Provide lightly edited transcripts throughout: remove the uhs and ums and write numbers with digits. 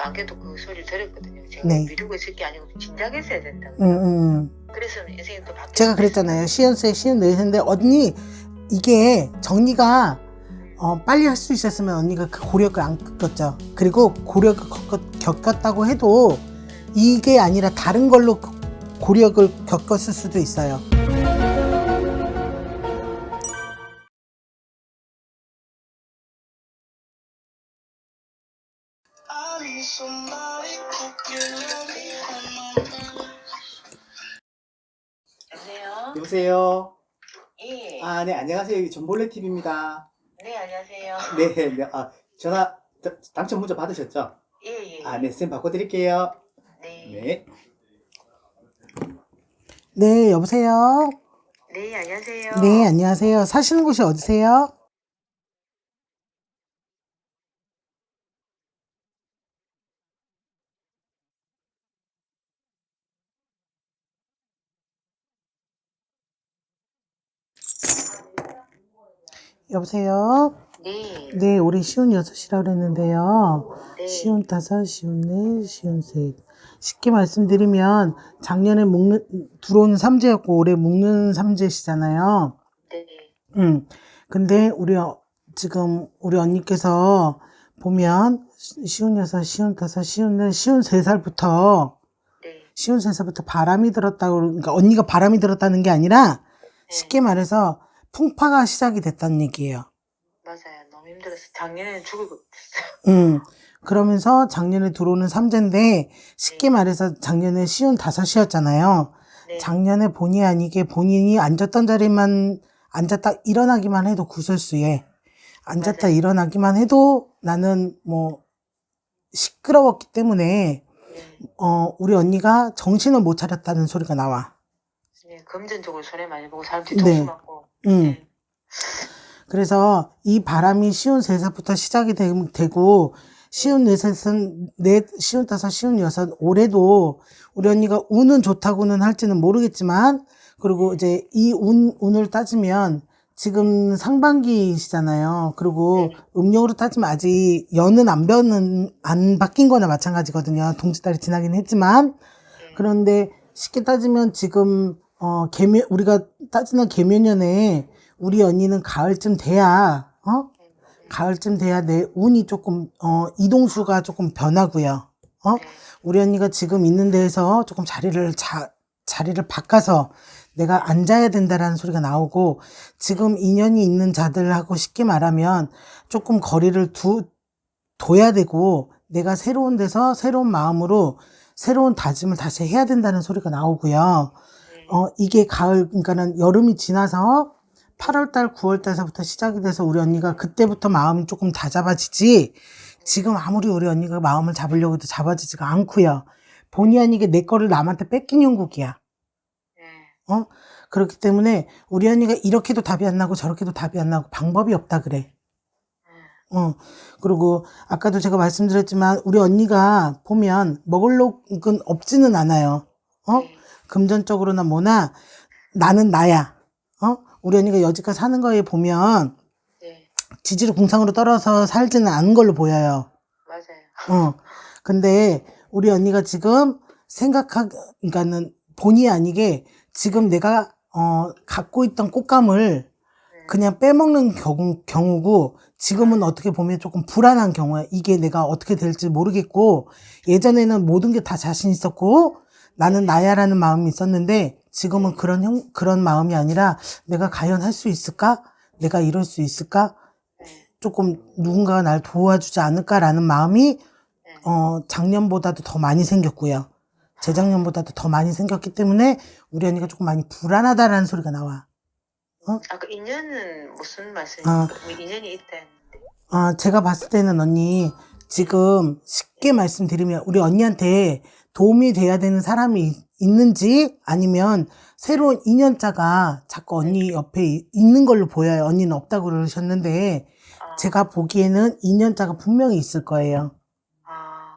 안 그래도 그 소리를 들었거든요. 제가 네. 미루고 있을 게 아니고 진작에 했어야 된다고. 그래서 인생이 또 바뀌었어요. 제가 그랬잖아요. 시연세, 시연넷인데 언니 이게 정리가 빨리 할 수 있었으면 언니가 그 고력을 안 겪었죠. 그리고 고력을 겪었다고 해도 이게 아니라 다른 걸로 고력을 겪었을 수도 있어요. 여보세요? 여보세요? 예. 네, 안녕하세요. 여기 전볼레 TV입니다. 네, 안녕하세요. 네, 전화 당첨 문자 받으셨죠? 예. 네, 쌤 바꿔드릴게요. 네. 네, 여보세요? 네, 안녕하세요. 네, 안녕하세요. 사시는 곳이 어디세요? 여보세요? 네. 네, 올해 시운 6이라고 그랬는데요. 네. 시운 5, 시운 4, 시운 3. 쉽게 말씀드리면 작년에 들어오는 삼재였고 올해 묶는 삼재시잖아요. 네. 근데 지금 우리 언니께서 보면 시운 6, 시운 5, 시운 4, 시운 3살부터 네. 시운 3살부터 바람이 들었다고, 그러니까 언니가 바람이 들었다는 게 아니라 쉽게 말해서 풍파가 시작이 됐다는 얘기예요. 맞아요. 너무 힘들었어요. 작년에는 죽을 것 같았어요. 그러면서 작년에 들어오는 삼재인데 쉽게 네. 말해서 작년에 시운 5이었잖아요. 네. 작년에 본의 아니게 본인이 앉았던 자리만 앉았다 일어나기만 해도 구설수에 앉았다 맞아요. 일어나기만 해도 나는 뭐 시끄러웠기 때문에 네. 우리 언니가 정신을 못 차렸다는 소리가 나와. 네, 금전적으로 손해 많이 보고 사람 네. 뒤통수 맞고. 네. 그래서 이 바람이 시운 3살부터 시작이 되고 시운 4살은 시운 5, 시운 6 올해도 우리 언니가 운은 좋다고는 할지는 모르겠지만 그리고 이제 이 운을 따지면 지금 상반기시잖아요. 그리고 네. 음력으로 따지면 아직 연은 안 바뀐 거나 마찬가지거든요. 동짓달이 지나긴 했지만 네. 그런데 쉽게 따지면 지금 우리가 따지는 개묘년에 우리 언니는 가을쯤 돼야 가을쯤 돼야 내 운이 조금 이동수가 조금 변하고요. 우리 언니가 지금 있는 데에서 조금 자리를 바꿔서 내가 앉아야 된다라는 소리가 나오고 지금 인연이 있는 자들하고 쉽게 말하면 조금 거리를 둬야 되고 내가 새로운 데서 새로운 마음으로 새로운 다짐을 다시 해야 된다는 소리가 나오고요. 이게 가을, 그러니까는 여름이 지나서 8월달, 9월달서부터 시작이 돼서 우리 언니가 그때부터 마음이 조금 다잡아지지 지금 아무리 우리 언니가 마음을 잡으려고 해도 잡아지지가 않고요. 본의 아니게 내 거를 남한테 뺏긴 형국이야. 그렇기 때문에 우리 언니가 이렇게도 답이 안 나고 저렇게도 답이 안 나고 방법이 없다 그래. 그리고 아까도 제가 말씀드렸지만 우리 언니가 보면 먹을 녹은 없지는 않아요. 금전적으로나 뭐나 나는 나야. 우리 언니가 여지껏 사는 거에 보면 지지로 궁상으로 떨어져 살지는 않은 걸로 보여요. 맞아요. 근데 우리 언니가 지금 그러니까는 본의 아니게 지금 내가 갖고 있던 꽃감을 그냥 빼먹는 경우고 지금은 어떻게 보면 조금 불안한 경우야. 이게 내가 어떻게 될지 모르겠고 예전에는 모든 게 다 자신 있었고 나는 나야라는 마음이 있었는데 지금은 그런 마음이 아니라 내가 과연 할 수 있을까? 내가 이럴 수 있을까? 조금 누군가가 날 도와주지 않을까라는 마음이 작년보다도 더 많이 생겼고요. 재작년보다도 더 많이 생겼기 때문에 우리 언니가 조금 많이 불안하다라는 소리가 나와. 아까 인연은 무슨 말씀이세요? 인연이 있다 했는데. 제가 봤을 때는 언니 지금 쉽게 말씀드리면 우리 언니한테 도움이 돼야 되는 사람이 있는지 아니면 새로운 인연자가 자꾸 언니 옆에 있는 걸로 보여요. 언니는 없다고 그러셨는데 제가 보기에는 인연자가 분명히 있을 거예요.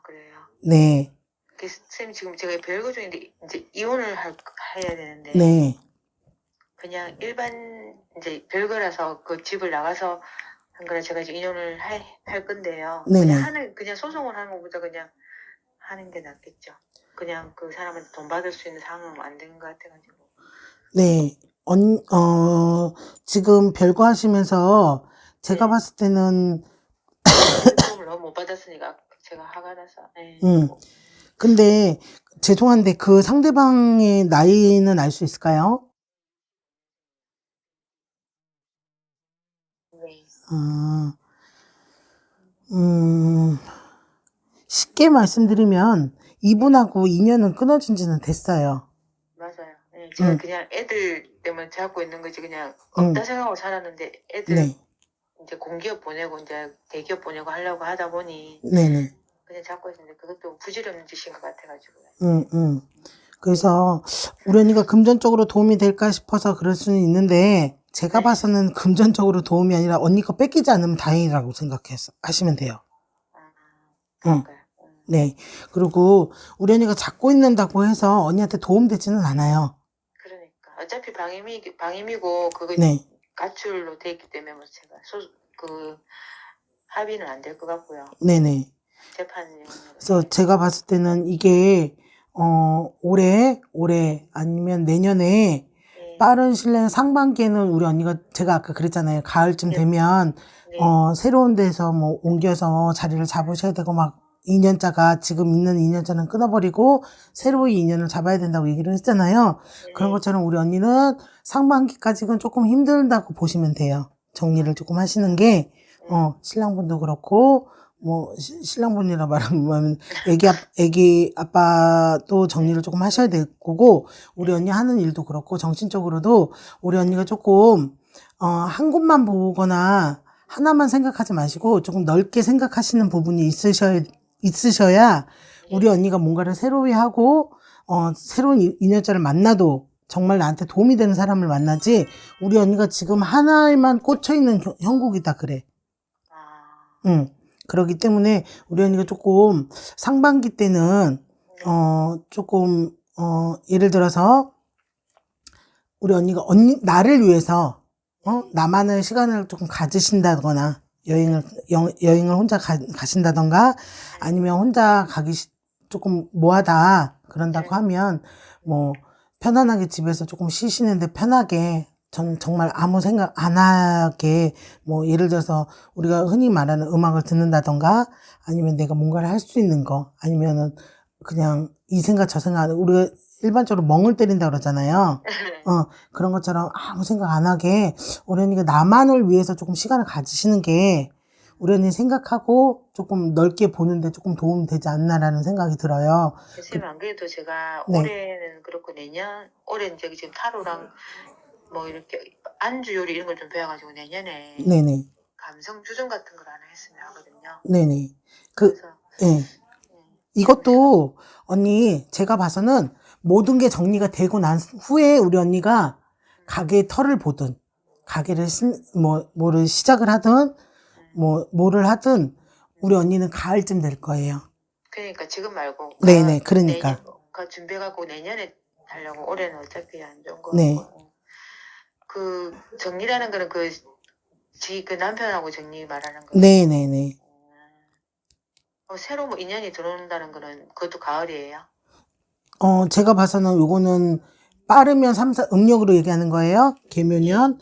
그래요? 네. 선생님 지금 제가 별거 중인데 이제 이혼을 해야 되는데 네. 그냥 일반 이제 별거라서 그 집을 나가서 한 거라 제가 이제 인연을 할 건데요. 네네. 그냥 소송을 하는 것보다 그냥 하는 게 낫겠죠. 그냥 그 사람한테 돈 받을 수 있는 상황은 안 된 것 같아가지고. 네. 지금 별거하시면서 제가 네. 봤을 때는, 도움을 너무 못 받았으니까 제가 화가 나서. 네. 근데 죄송한데 그 상대방의 나이는 알 수 있을까요? 네. 쉽게 말씀드리면 이분하고 인연은 끊어진 지는 됐어요. 맞아요. 네. 제가 그냥 애들 때문에 잡고 있는 거지 그냥 없다 생각하고 살았는데 애들 네. 이제 공기업 보내고 이제 대기업 보내고 하려고 하다 보니 네네. 그냥 잡고 있는데 그것도 부질없는 짓인 것 같아가지고. 그래서 우리 언니가 금전적으로 도움이 될까 싶어서 그럴 수는 있는데 제가 네. 봐서는 금전적으로 도움이 아니라 언니 거 뺏기지 않으면 다행이라고 생각해서 하시면 돼요. 그러니까요. 네. 그리고 우리 언니가 잡고 있는다고 해서 언니한테 도움되지는 않아요. 그러니까 어차피 방임이고 그거 네. 가출로 돼 있기 때문에 뭐 제가 그 합의는 안 될 것 같고요. 네네. 재판 내용으로. 그래서 제가 봤을 때는 이게 올해 아니면 내년에 네. 빠른 시일 상반기에는 우리 언니가 제가 아까 그랬잖아요. 가을쯤 네. 되면 네. 새로운 데서 뭐 옮겨서 자리를 잡으셔야 되고 막 2년차가 지금 있는 2년차는 끊어버리고 새로운 인연을 잡아야 된다고 얘기를 했잖아요. 그런 것처럼 우리 언니는 상반기까지는 조금 힘들다고 보시면 돼요. 정리를 조금 하시는 게 신랑분도 그렇고 뭐 신랑분이라 말하면 애기 아빠도 정리를 조금 하셔야 될 거고 우리 언니 하는 일도 그렇고 정신적으로도 우리 언니가 조금 한 곳만 보거나 하나만 생각하지 마시고 조금 넓게 생각하시는 부분이 있으셔야 우리 언니가 뭔가를 새로이 하고 새로운 인연자를 만나도 정말 나한테 도움이 되는 사람을 만나지 우리 언니가 지금 하나에만 꽂혀 있는 형국이다 그래. 그렇기 때문에 우리 언니가 조금 상반기 때는 조금 예를 들어서 우리 언니가 나를 위해서 나만의 시간을 조금 가지신다거나 여행을 혼자 가신다던가 아니면 혼자 가기 조금 뭐하다 그런다고 하면 뭐 편안하게 집에서 조금 쉬시는데 편하게 전 정말 아무 생각 안 하게 뭐 예를 들어서 우리가 흔히 말하는 음악을 듣는다던가 아니면 내가 뭔가를 할 수 있는 거 아니면은 그냥 이 생각 저 생각 우리가 일반적으로 멍을 때린다 그러잖아요. 그런 것처럼 아무 생각 안 하게 우리 언니가 나만을 위해서 조금 시간을 가지시는 게 우리 언니 생각하고 조금 넓게 보는데 조금 도움이 되지 않나라는 생각이 들어요. 선생님 안 그래도 제가 네. 올해는 그렇고 올해 이제 지금 타로랑 뭐 이렇게 안주 요리 이런 걸 좀 배워가지고 내년에 네네. 감성 주점 같은 걸 하나 했으면 하거든요. 네네. 그래서 이것도 언니 제가 봐서는 모든 게 정리가 되고 난 후에 우리 언니가 가게의 털을 보든 가게를 뭐를 시작을 하든 뭐를 하든 우리 언니는 가을쯤 될 거예요. 그러니까 지금 말고 네네. 그러니까. 준비해갖고 내년에 하려고 올해는 어차피 안 좋은 거 네. 같고 그 정리라는 거는 그 남편하고 정리 말하는 거. 네네네. 새로 뭐 인연이 들어온다는 거는 그것도 가을이에요? 제가 봐서는 요거는 빠르면 3, 4, 음력으로 얘기하는 거예요. 개묘년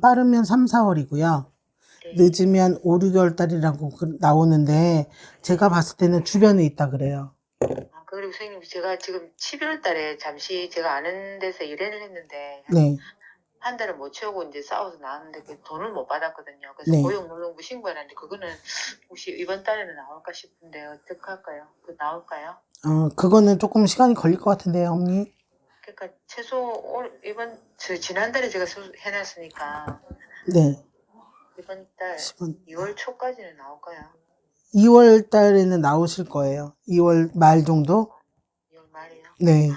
빠르면 3, 4월이고요. 늦으면 5, 6개월 달이라고 나오는데 제가 봤을 때는 주변에 있다 그래요. 그리고 선생님 제가 지금 12월 달에 잠시 제가 아는 데서 일을 했는데 네. 한 달을 못 채우고 이제 싸워서 나왔는데 그 돈을 못 받았거든요. 그래서 네. 고용노동부 신고해놨는데 그거는 혹시 이번 달에는 나올까 싶은데 어떻게 할까요? 그 나올까요? 그거는 조금 시간이 걸릴 것 같은데요, 언니. 그러니까 최소 지난달에 제가 해놨으니까 네. 이번 달 2월 초까지는 나올까요? 2월 달에는 나오실 거예요. 2월 말 정도? 2월 말이요? 네.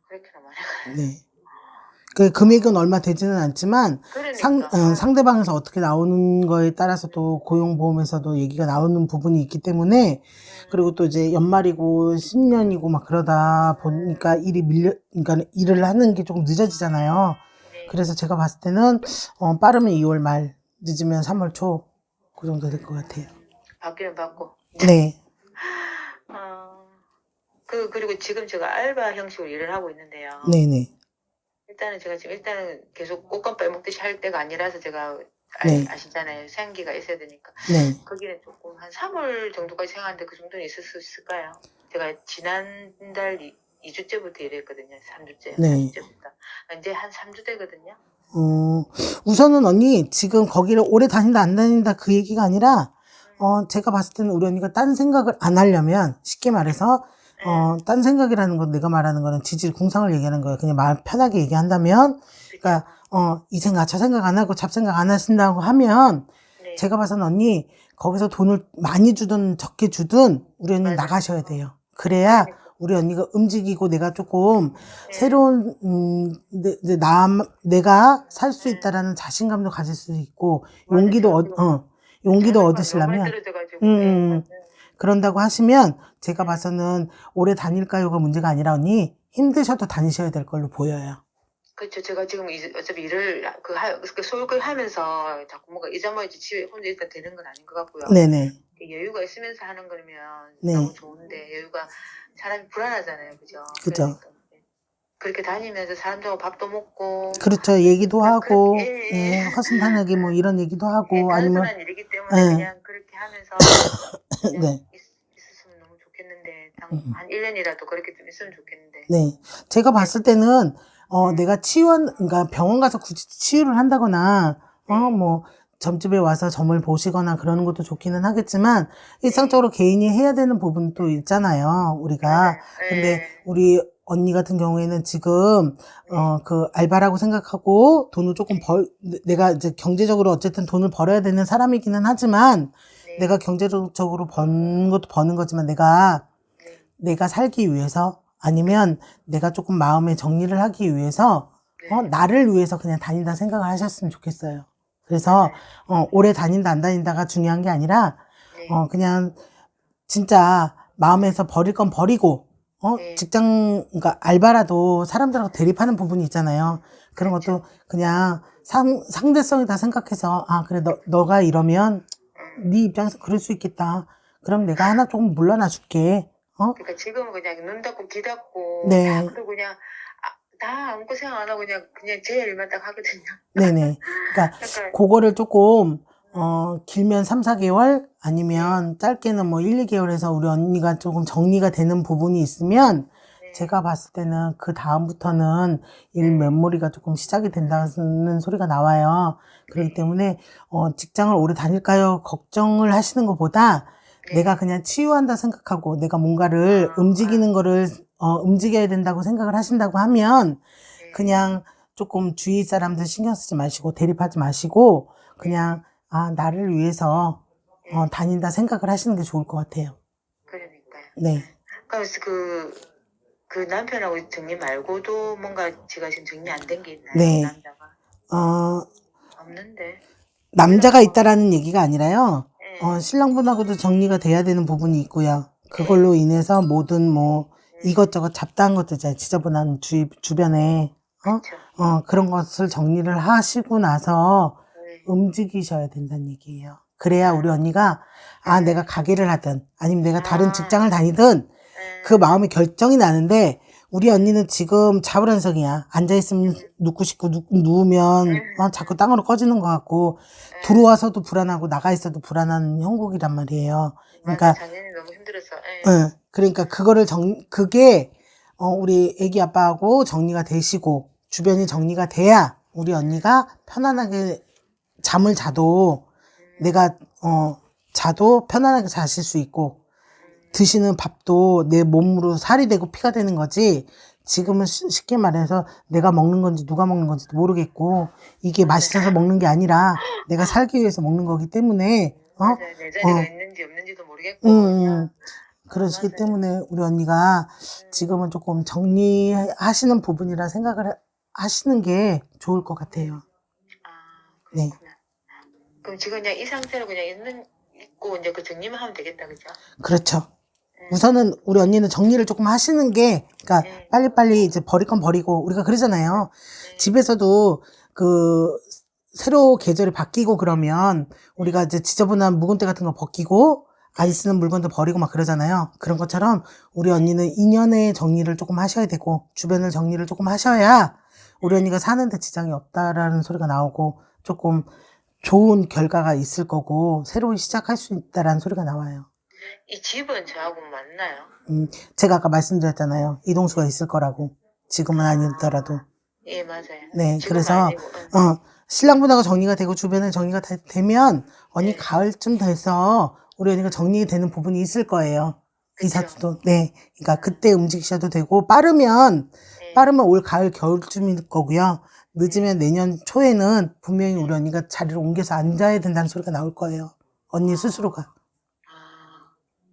그렇게나 많이 네. 그 금액은 얼마 되지는 않지만 그러니까. 상대방에서 어떻게 나오는 거에 따라서 또 고용보험에서도 얘기가 나오는 부분이 있기 때문에 그리고 또 이제 연말이고 신년이고 막 그러다 보니까 그러니까 일을 하는 게 조금 늦어지잖아요. 네. 그래서 제가 봤을 때는 빠르면 2월 말, 늦으면 3월 초 그 정도 될 것 같아요. 받기는 받고. 네. 그리고 지금 제가 알바 형식으로 일을 하고 있는데요. 네네. 일단은 제가 지금 계속 꽃감 빼먹듯이 할 때가 아니라서 제가 네. 아시잖아요. 생기가 있어야 되니까. 네. 거기는 조금 한 3월 정도까지 생각하는데 그 정도는 있을 수 있을까요? 제가 지난달 2주째부터 일했거든요. 3주째, 네. 4주째부터. 이제 한 3주 되거든요. 우선은 언니 지금 거기를 오래 다닌다 안 다닌다 그 얘기가 아니라 제가 봤을 때는 우리 언니가 딴 생각을 안 하려면 쉽게 말해서 딴 생각이라는 건 내가 말하는 거는 지질 궁상을 얘기하는 거예요. 그냥 마음 편하게 얘기한다면 그러니까 이 생각 저 생각 안 하고 잡생각 안 하신다고 하면 네. 제가 봐서는 언니 거기서 돈을 많이 주든 적게 주든 우리 언니 맞아요. 나가셔야 돼요. 그래야 우리 언니가 움직이고 내가 조금 새로운 내가 살 수 있다라는 자신감도 가질 수 있고 용기도 얻으시려면 그런다고 하시면 제가 봐서는 오래 다닐까요가 문제가 아니라 언니 힘드셔도 다니셔야 될 걸로 보여요. 그렇죠. 제가 지금 어차피 일을 소유를 하면서 자꾸 뭔가 잊어먹지 집에 혼자 있다 되는 건 아닌 것 같고요. 네네. 여유가 있으면서 하는 거면 네. 너무 좋은데 여유가 사람이 불안하잖아요, 그죠? 그죠. 그러니까 그렇게 다니면서 사람들하고 밥도 먹고 그렇죠. 얘기도 하고 예. 허심탄회하게 뭐 이런 얘기도 하고 아니면 단순한 일이기 때문에 그냥 그렇게 하면서 그냥 네. 있었으면 너무 좋겠는데 한 1년이라도 그렇게 좀 있으면 좋겠는데. 네. 제가 봤을 때는 내가 그러니까 병원 가서 굳이 치유를 한다거나 뭐 점집에 와서 점을 보시거나 그러는 것도 좋기는 하겠지만 일상적으로 개인이 해야 되는 부분도 있잖아요, 우리가. 근데 우리 언니 같은 경우에는 지금 그 알바라고 생각하고 돈을 조금 내가 이제 경제적으로 어쨌든 돈을 벌어야 되는 사람이기는 하지만 내가 경제적으로 버는 것도 버는 거지만 내가 살기 위해서 아니면 내가 조금 마음의 정리를 하기 위해서 나를 위해서 그냥 다닌다 생각을 하셨으면 좋겠어요. 그래서 오래 다닌다 안 다닌다가 중요한 게 아니라 그냥 진짜 마음에서 버릴 건 버리고 직장 그러니까 알바라도 사람들하고 대립하는 부분이 있잖아요. 그런 것도 그냥 상대성이다 생각해서 그래 너가 이러면 네 입장에서 그럴 수 있겠다. 그럼 내가 하나 조금 물러나 줄게. 그러니까 지금은 그냥 눈 닫고 귀 닫고 네. 그리고 그냥 다 아무것도 생각 안 하고 그냥 제 일만 딱 하거든요. 네네. 그러니까 그거를 조금 길면 3, 4개월 아니면 짧게는 뭐 1, 2개월에서 우리 언니가 조금 정리가 되는 부분이 있으면 제가 봤을 때는 그 다음부터는 일 메모리가 조금 시작이 된다는 소리가 나와요. 그렇기 때문에 직장을 오래 다닐까요? 걱정을 하시는 것보다 내가 그냥 치유한다 생각하고 내가 뭔가를 움직이는 거를 움직여야 된다고 생각을 하신다고 하면 그냥 조금 주위 사람들 신경 쓰지 마시고 대립하지 마시고 그냥 나를 위해서 다닌다 생각을 하시는 게 좋을 것 같아요. 그러니까요. 네. 그래서 그 남편하고 정리 말고도 뭔가 제가 지금 정리 안 된 게 있나요? 네. 남자가 없는데 남자가 있다라는 얘기가 아니라요. 신랑분하고도 정리가 돼야 되는 부분이 있고요. 그걸로 인해서 모든 뭐 이것저것 잡다한 것들 있잖아요. 지저분한 주변에 그런 것을 정리를 하시고 나서 움직이셔야 된다는 얘기예요. 그래야 우리 언니가 내가 가게를 하든 아니면 내가 다른 직장을 다니든 그 마음의 결정이 나는데 우리 언니는 지금 자불안성이야. 앉아있으면 눕고 싶고 누우면 자꾸 땅으로 꺼지는 것 같고 들어와서도 불안하고 나가 있어도 불안한 형국이란 말이에요. 그러니까 작년에 너무 힘들었어. 그러니까 그게 우리 애기 아빠하고 정리가 되시고 주변이 정리가 돼야 우리 언니가 편안하게 잠을 자도 내가 자도 편안하게 자실 수 있고 드시는 밥도 내 몸으로 살이 되고 피가 되는 거지 지금은 쉽게 말해서 내가 먹는 건지 누가 먹는 건지도 모르겠고 이게 맛있어서 먹는 게 아니라 내가 살기 위해서 먹는 거기 때문에 내 자리가 있는지 없는지도 모르겠고 그러시기 때문에 우리 언니가 지금은 조금 정리하시는 부분이라 생각을 하시는 게 좋을 것 같아요. 네. 그럼 지금 그냥 이 상태로 그냥 있고 이제 그 정리만 하면 되겠다, 그죠? 그렇죠. 우선은 우리 언니는 정리를 조금 하시는 게, 그러니까 빨리빨리 이제 버릴 건 버리고 우리가 그러잖아요. 집에서도 새로 계절이 바뀌고 그러면 우리가 이제 지저분한 묵은때 같은 거 벗기고 안 쓰는 물건도 버리고 막 그러잖아요. 그런 것처럼 우리 언니는 인연의 정리를 조금 하셔야 되고 주변을 정리를 조금 하셔야 우리 언니가 사는데 지장이 없다라는 소리가 나오고 조금 좋은 결과가 있을 거고 새로운 시작할 수 있다라는 소리가 나와요. 이 집은 저하고 맞나요? 제가 아까 말씀드렸잖아요. 이동수가 있을 거라고. 지금은 아니더라도. 예, 맞아요. 네, 지금은 그래서 아니고, 신랑분하고 정리가 되고 주변에 정리가 되면 언니 네. 가을쯤 돼서 우리 언니가 정리되는 부분이 있을 거예요. 그쵸. 이사도. 네. 그러니까 그때 움직이셔도 되고 빠르면 네. 올 가을 겨울쯤일 거고요. 늦으면 내년 초에는 분명히 우리 언니가 자리를 옮겨서 앉아야 된다는 소리가 나올 거예요. 언니 스스로가. 아,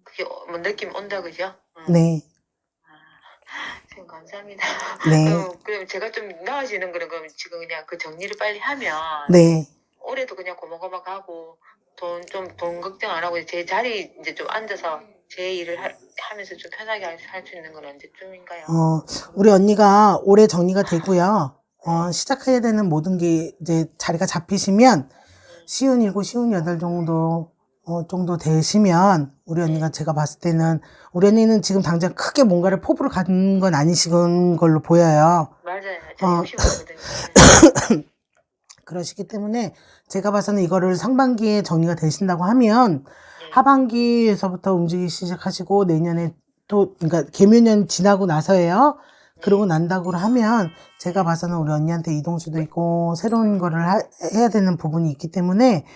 그게 뭐 느낌 온다, 그죠? 네. 선생님, 감사합니다. 네. 그럼 제가 좀 나아지는 거는 그럼 지금 그냥 그 정리를 빨리 하면 네. 올해도 그냥 고만고만 가고 돈 걱정 안 하고 제 자리 이제 좀 앉아서 제 일을 하면서 좀 편하게 할 수 있는 건 언제쯤인가요? 우리 언니가 올해 정리가 되고요. 시작해야 되는 모든 게 이제 자리가 잡히시면 쉬운 7, 쉬운 8 정도 되시면 우리 언니가 제가 봤을 때는 우리 언니는 지금 당장 크게 뭔가를 포부를 갖는 건 아니신 걸로 보여요. 맞아요. 저 욕심이거든요. 그러시기 때문에 제가 봐서는 이거를 상반기에 정리가 되신다고 하면 네. 하반기에서부터 움직이기 시작하시고 내년에 또 그러니까 개묘년 지나고 나서예요. 그러고 난다고 하면 제가 봐서는 우리 언니한테 이동수도 있고 새로운 거를 해야 되는 부분이 있기 때문에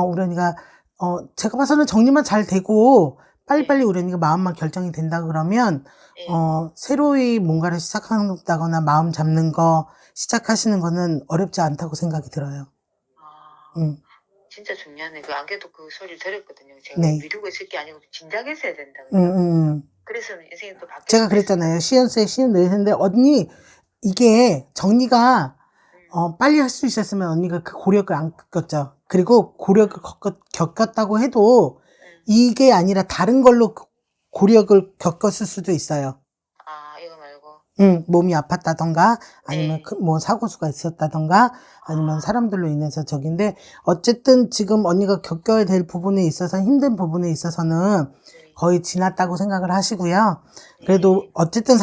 우리 언니가 제가 봐서는 정리만 잘 되고 빨리빨리 우리 언니가 마음만 결정이 된다 그러면 네. 새로이 뭔가를 시작한다거나 마음 잡는 거 시작하시는 거는 어렵지 않다고 생각이 들어요. 진짜 중요하네. 그 안개도 그 소리를 들었거든요. 제가 네. 미루고 있을 게 아니고 진작에 했어야 된다고요. 그래서 인생이 또 바뀌었어요. 제가 그랬잖아요. 시연세 시연 내셨는데 언니 이게 정리가 빨리 할 수 있었으면 언니가 그 고력을 안 겪었죠. 그리고 고력을 겪었다고 해도 이게 아니라 다른 걸로 고력을 겪었을 수도 있어요. 이거 말고. 몸이 아팠다던가 아니면 네. 뭐 사고수가 있었다던가 아니면 사람들로 인해서 적인데 어쨌든 지금 언니가 겪어야 될 부분에 있어서 힘든 부분에 있어서는 거의 지났다고 생각을 하시고요. 그래도 어쨌든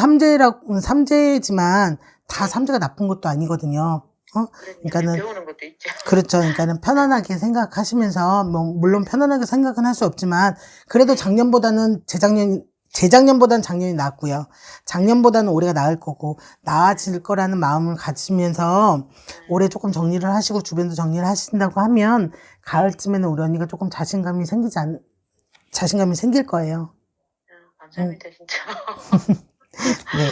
삼재지만 다 삼재가 나쁜 것도 아니거든요. 그러니까는 배우는 것도 있죠. 그렇죠. 그러니까는 편안하게 생각하시면서 뭐 물론 편안하게 생각은 할 수 없지만 그래도 작년보다는 재작년보다는 작년이 나았고요. 작년보다는 올해가 나을 거고 나아질 거라는 마음을 가지면서 올해 조금 정리를 하시고 주변도 정리를 하신다고 하면 가을쯤에는 우리 언니가 조금 자신감이 생길 거예요. 감사합니다, 진짜. 네,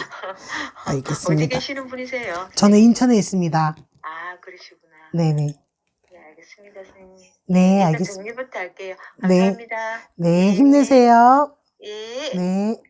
어디 알겠습니다. 계시는 분이세요? 저는 인천에 있습니다. 그러시구나. 네네. 네, 알겠습니다, 선생님. 네, 일단 알겠습니다. 정리부터 할게요. 네. 감사합니다. 네, 힘내세요. 예. 네.